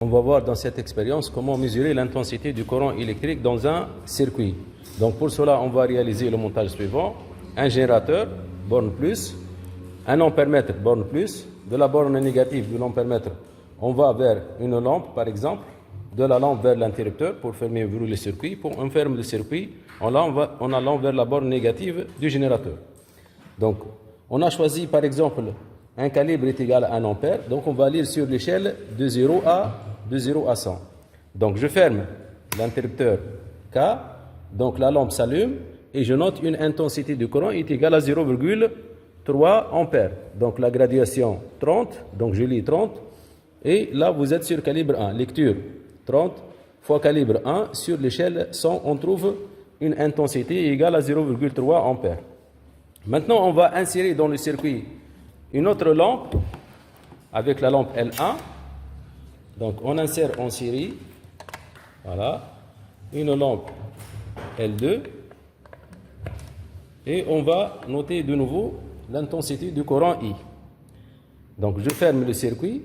On va voir dans cette expérience comment mesurer l'intensité du courant électrique dans un circuit. Donc pour cela, on va réaliser le montage suivant. Un générateur, borne plus, un ampèremètre, borne plus, de la borne négative de l'ampèremètre, on va vers une lampe par exemple, de la lampe vers l'interrupteur pour fermer et ouvrir le circuit. Pour on ferme le circuit en allant vers la borne négative du générateur. Donc on a choisi par exemple un calibre est égal à 1 ampère, donc on va lire sur l'échelle de 0 à 100. Donc je ferme l'interrupteur K, donc la lampe s'allume et je note une intensité du courant est égale à 0,3 ampères. Donc la graduation 30, donc je lis 30, et là vous êtes sur calibre 1, lecture 30 fois calibre 1, sur l'échelle 100 on trouve une intensité égale à 0,3 ampères. Maintenant on va insérer dans le circuit une autre lampe avec la lampe L1. Donc on insère en série, voilà, une lampe L2 et on va noter de nouveau l'intensité du courant I. Donc je ferme le circuit,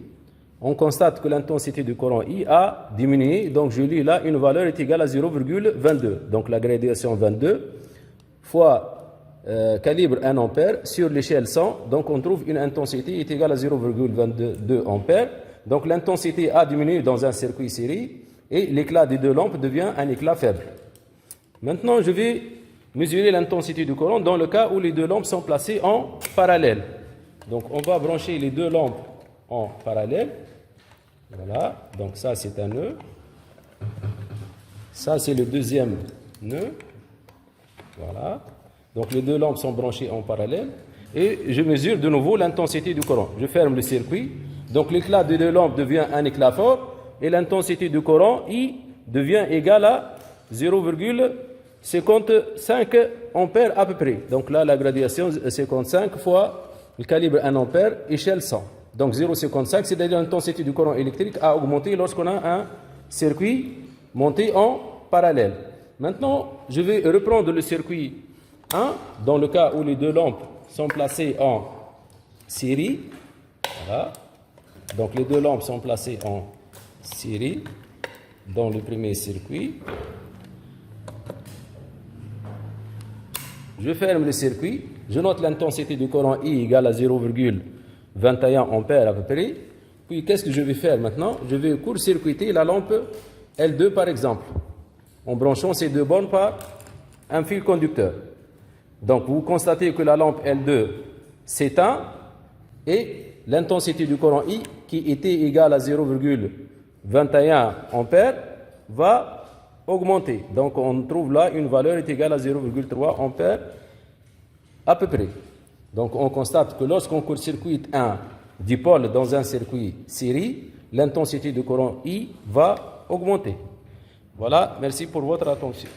on constate que l'intensité du courant I a diminué, donc je lis là une valeur est égale à 0,22. Donc la gradation 22 fois calibre 1 ampère sur l'échelle 100, donc on trouve une intensité est égale à 0,22 ampères. Donc l'intensité a diminué dans un circuit série et l'éclat des deux lampes devient un éclat faible. Maintenant, je vais mesurer l'intensité du courant dans le cas où les deux lampes sont placées en parallèle. Donc on va brancher les deux lampes en parallèle. Voilà, donc ça c'est un nœud. Ça c'est le deuxième nœud. Voilà. Donc les deux lampes sont branchées en parallèle. Et je mesure de nouveau l'intensité du courant. Je ferme le circuit. Donc l'éclat des deux lampes devient un éclat fort et l'intensité du courant I devient égale à 0,55 ampères à peu près. Donc là la graduation 55 fois le calibre 1 ampère échelle 100. Donc 0,55 c'est-à-dire l'intensité du courant électrique a augmenté lorsqu'on a un circuit monté en parallèle. Maintenant je vais reprendre le circuit 1 dans le cas où les deux lampes sont placées en série. Voilà. Donc les deux lampes sont placées en série dans le premier circuit. Je ferme le circuit, je note l'intensité du courant I égale à 0,21 ampères à peu près. Puis qu'est-ce que je vais faire maintenant? Je vais court-circuiter la lampe L2 par exemple, en branchant ces deux bornes par un fil conducteur. Donc vous constatez que la lampe L2 s'éteint et l'intensité du courant I, qui était égale à 0,21 ampères, va augmenter. Donc on trouve là une valeur est égale à 0,3 ampères à peu près. Donc on constate que lorsqu'on court-circuite un dipôle dans un circuit série, l'intensité du courant I va augmenter. Voilà, merci pour votre attention.